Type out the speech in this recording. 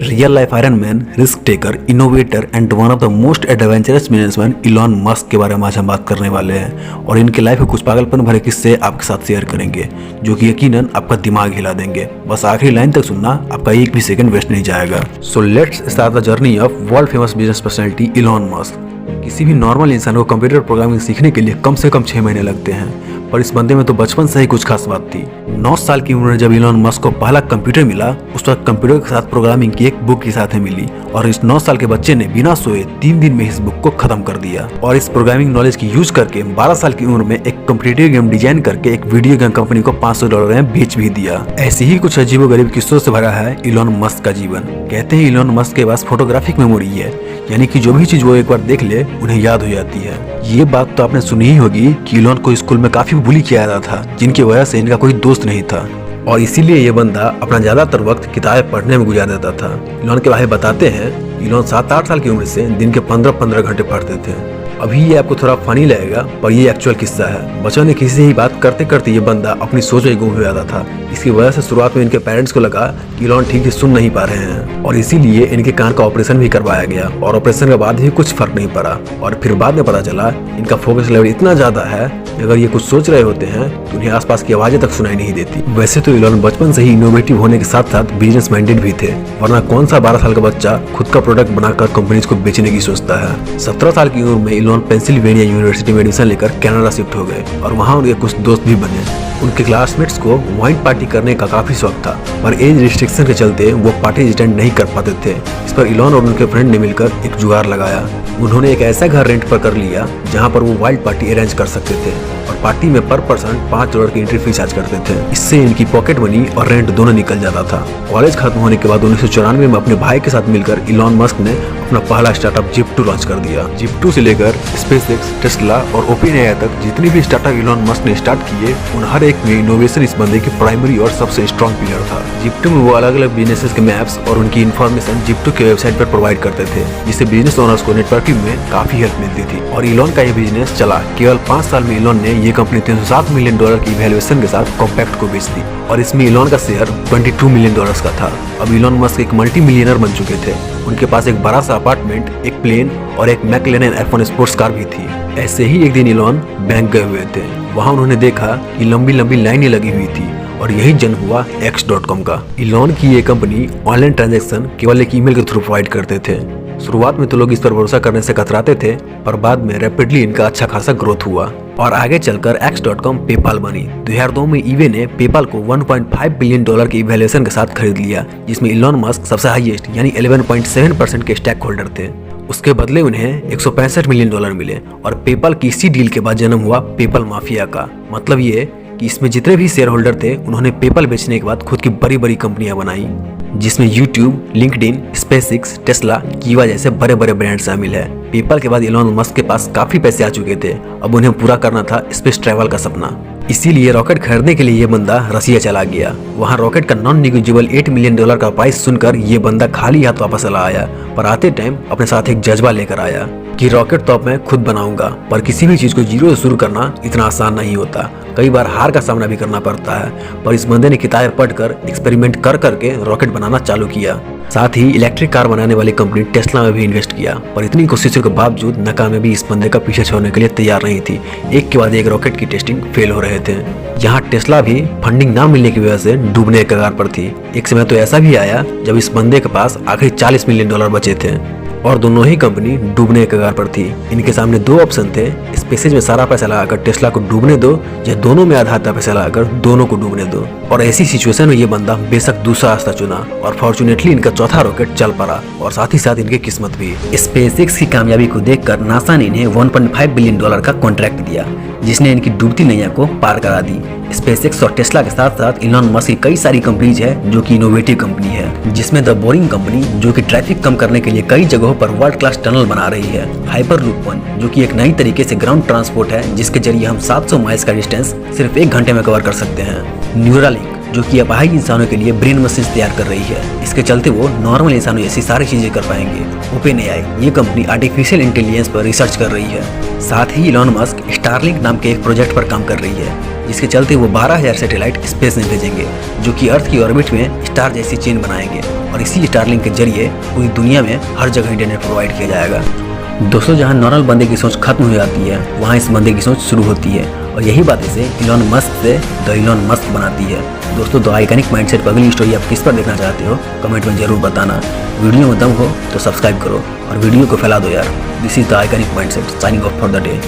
Real life iron man, risk taker, innovator and one of the most adventurous businessman Elon Musk के बारे में आज हम बात करने वाले हैं और इनके लाइफ के कुछ पागलपन भरे किस्से आपके साथ शेयर करेंगे जो कि यकीनन आपका दिमाग हिला देंगे। बस आखिरी लाइन तक सुनना, आपका एक भी सेकंड वेस्ट नहीं जाएगा। So let's start the journey of world famous business personality Elon Musk. किसी भी नॉर्मल इंसान को कंप्यूटर प्रोग्रामिंग सीखने के लिए कम से कम 6 महीने लगते हैं, पर इस बंदे में तो बचपन से ही कुछ खास बात थी। 9 साल की उम्र में जब इलॉन मस्क को पहला कंप्यूटर मिला, उस वक्त कंप्यूटर के साथ प्रोग्रामिंग की एक बुक के साथ मिली और इस 9 साल के बच्चे ने बिना सोए 3 दिन में इस बुक को खत्म कर दिया और इस प्रोग्रामिंग नॉलेज की यूज करके 12 साल की उम्र में एक कॉम्पिटिटिव गेम डिजाइन करके एक वीडियो गेम कंपनी को $500 में बेच भी दिया। ऐसे ही कुछ अजीबोगरीब किस्सों से भरा है इलॉन मस्क का जीवन। कहते हैं इलॉन मस्क के पास फोटोग्राफिक मेमोरी है, यानी कि जो भी चीज वो एक बार देख ले उन्हें याद हो जाती है। ये बात तो आपने सुनी ही होगी कि इलॉन को स्कूल में काफी बुली किया जाता था, जिनकी वजह से इनका कोई दोस्त नहीं था और इसीलिए ये बंदा अपना ज्यादातर वक्त किताबें पढ़ने में गुजार देता था। इलॉन के भाई बताते हैं इलॉन 7-8 साल की उम्र से दिन के 15-15 घंटे पढ़ते थे। अभी ये आपको थोड़ा फनी लगेगा, पर ये एक्चुअल किस्सा है। बचपन में किसी से ही बात करते करते ये बंदा अपनी सोच में गुम हो जाता था। इसकी वजह से शुरुआत में इनके पेरेंट्स को लगा कि इलॉन ठीक से सुन नहीं पा रहे हैं और इसीलिए इनके कान का ऑपरेशन भी करवाया गया और ऑपरेशन के बाद भी कुछ फर्क नहीं पड़ा। और फिर बाद में पता चला इनका फोकस लेवल इतना ज्यादा है कि अगर ये कुछ सोच रहे होते हैं तो उन्हें आसपास की आवाजें तक सुनाई नहीं देती। वैसे तो इलॉन बचपन से ही इनोवेटिव होने के साथ साथ बिजनेस माइंडेड भी थे, वरना कौन सा 12 साल का बच्चा खुद का प्रोडक्ट बनाकर कंपनीज को बेचने की सोचता है। 17 साल की उम्र में इलॉन पेंसिल्वेनिया यूनिवर्सिटी में एडमिशन लेकर कनाडा शिफ्ट हो गए और वहाँ उनके कुछ दोस्त भी बने। उनके क्लासमेट्स को वाइन पार्टी करने का काफी शौक था, पर एज रिस्ट्रिक्शन के चलते वो पार्टी अटेंड नहीं कर पाते थे। इस पर इलॉन और उनके फ्रेंड ने मिलकर एक जुगाड़ लगाया। उन्होंने एक ऐसा घर रेंट पर कर लिया जहाँ पर वो वाइल्ड पार्टी अरेंज कर सकते थे और पार्टी में पर पर्सन $5 की एंट्री फी चार्ज करते थे। इससे इनकी पॉकेट मनी और रेंट दोनों निकल जाता था। कॉलेज खत्म होने के बाद 1994 में अपने भाई के साथ मिलकर इलॉन मस्क ने अपना पहला स्टार्टअप जिप्टू लॉन्च कर दिया। जिप्टू से लेकर स्पेसएक्स, टेस्ला और ओपेनएआई तक जितनी भी स्टार्टअप इलॉन मस्क ने स्टार्ट किए, उन हर एक में इनोवेशन इस बंदे की प्राइमरी और सबसे स्ट्रॉन्ग पिलर था। जिप्टू में वो अलग अलग बिजनेसेस के मैप्स और उनकी इन्फॉर्मेशन जिप्टू के वेबसाइट पर प्रोवाइड करते थे, जिससे बिजनेस ओनर्स को नेटवर्किंग में काफी हेल्प मिलती थी। और इलॉन का ये बिजनेस चला। केवल 5 साल में इलॉन ने ये कंपनी $307 मिलियन की वैल्यूएशन के साथ कॉम्पैक्ट को बेच दी और इसमें इलॉन का शेयर $22 मिलियन का था। अब इलॉन मस्क एक मल्टी मिलियनर बन चुके थे। उनके पास एक बड़ा सा अपार्टमेंट, एक प्लेन और एक मैकलेन F1 स्पोर्ट्स कार भी थी। ऐसे ही एक दिन इलॉन बैंक गए हुए थे। वहाँ उन्होंने देखा कि लंबी लंबी लाइनें लगी हुई थी और यही जन्म हुआ X.com का। इलॉन की ये कंपनी ऑनलाइन ट्रांजैक्शन केवल एक ईमेल के थ्रू प्रोवाइड करते थे। शुरुआत में तो लोग इस पर भरोसा करने से कतराते थे, पर बाद में रैपिडली इनका अच्छा खासा ग्रोथ हुआ और आगे चलकर X.com पेपाल बनी। 2002 में ईबे ने पेपाल को $1.5 बिलियन की वैल्यूएशन के साथ खरीद लिया, जिसमें इलॉन मस्क सबसे हाईएस्ट यानी 11.7% के स्टैक होल्डर थे। उसके बदले उन्हें $165 मिलियन मिले और पेपाल की इसी डील के बाद जन्म हुआ पेपाल माफिया का। मतलब ये कि इसमें जितने भी शेयर होल्डर थे उन्होंने पेपाल बेचने के बाद खुद की बड़ी बड़ी कंपनियां बनाई, जिसमें यूट्यूब, लिंक्डइन, स्पेसएक्स, टेस्ला, कीवा जैसे बड़े बड़े ब्रांड शामिल है। पेपाल के बाद इलॉन मस्क के पास काफी पैसे आ चुके थे। अब उन्हें पूरा करना था स्पेस ट्रैवल का सपना। इसीलिए रॉकेट खरीदने के लिए ये बंदा रसिया चला गया। वहाँ रॉकेट का नॉन निगोशिएबल $8 मिलियन का प्राइस सुनकर ये बंदा खाली हाथ वापस चला आया, पर आते टाइम अपने साथ एक जज्बा लेकर आया कि रॉकेट तो अब मैं खुद बनाऊंगा। पर किसी भी चीज को जीरो से शुरू करना इतना आसान नहीं होता, कई बार हार का सामना भी करना पड़ता है। पर इस बंदे ने किताबें पढ़कर एक्सपेरिमेंट कर करके रॉकेट बनाना चालू किया। साथ ही इलेक्ट्रिक कार बनाने वाली कंपनी टेस्ला में भी इन्वेस्ट किया, पर इतनी कोशिशों के बावजूद नाकामयाबी इस बंदे का पीछे छोड़ने के लिए तैयार नहीं थी। एक के बाद एक रॉकेट की टेस्टिंग फेल हो रहे थे। यहाँ टेस्ला भी फंडिंग ना मिलने की वजह से डूबने के कगार पर थी। एक समय तो ऐसा भी आया जब इस बंदे के पास आखिरी $40 मिलियन बचे थे और दोनों ही कंपनी डूबने के कगार पर थी। इनके सामने 2 ऑप्शन थे, स्पेसेज में सारा पैसा लगाकर टेस्ला को डूबने दो या दोनों में आधा पैसा लगाकर दोनों को डूबने दो। और ऐसी सिचुएशन में ये बंदा बेशक दूसरा रास्ता चुना और फॉर्चुनेटली इनका चौथा रॉकेट चल पड़ा और साथ ही साथ इनकी किस्मत भी। स्पेसएक्स की कामयाबी को देखकर नासा ने इन्हें $1.5 बिलियन का कॉन्ट्रैक्ट दिया, जिसने इनकी डूबती नैया को पार करा दी। स्पेसएक्स और टेस्ला के साथ साथ इलॉन मस्क की कई सारी कंपनीज है जो कि इनोवेटिव कंपनी है, जिसमें द बोरिंग कंपनी जो कि ट्रैफिक कम करने के लिए कई जगहों पर वर्ल्ड क्लास टनल बना रही है। हाइपरलूप वन जो कि एक नई तरीके से ग्राउंड ट्रांसपोर्ट है, जिसके जरिए हम 700 माइल्स का डिस्टेंस सिर्फ 1 घंटे में कवर कर सकते हैं। न्यूरालिंक जो कि अपाहिज इंसानों के लिए ब्रेन मशीन तैयार कर रही है, इसके चलते वो नॉर्मल इंसानों जैसी सारी चीजें कर पाएंगे। ओपेनएआई ये कंपनी आर्टिफिशियल इंटेलिजेंस पर रिसर्च कर रही है। साथ ही इलॉन मस्क स्टारलिंक नाम के एक प्रोजेक्ट पर काम कर रही है, जिसके चलते वो 12,000 सैटेलाइट स्पेस में भेजेंगे, जो कि अर्थ की ऑर्बिट में स्टार जैसी चेन बनाएंगे और इसी स्टारलिंक के जरिए पूरी दुनिया में हर जगह इंटरनेट प्रोवाइड किया जाएगा। दोस्तों, जहां नॉर्मल बंदे की सोच खत्म हो जाती है, वहां इस बंदे की सोच शुरू होती है और यही बात इसे इलॉन मस्क से द इलॉन मस्क बनाती है। दोस्तों, द आइकॉनिक माइंडसेट पर अगली स्टोरी आप किस पर देखना चाहते हो कमेंट में जरूर बताना। वीडियो में दम हो तो सब्सक्राइब करो और वीडियो को फैला दो यार। This is the iconic mindset signing off for the day.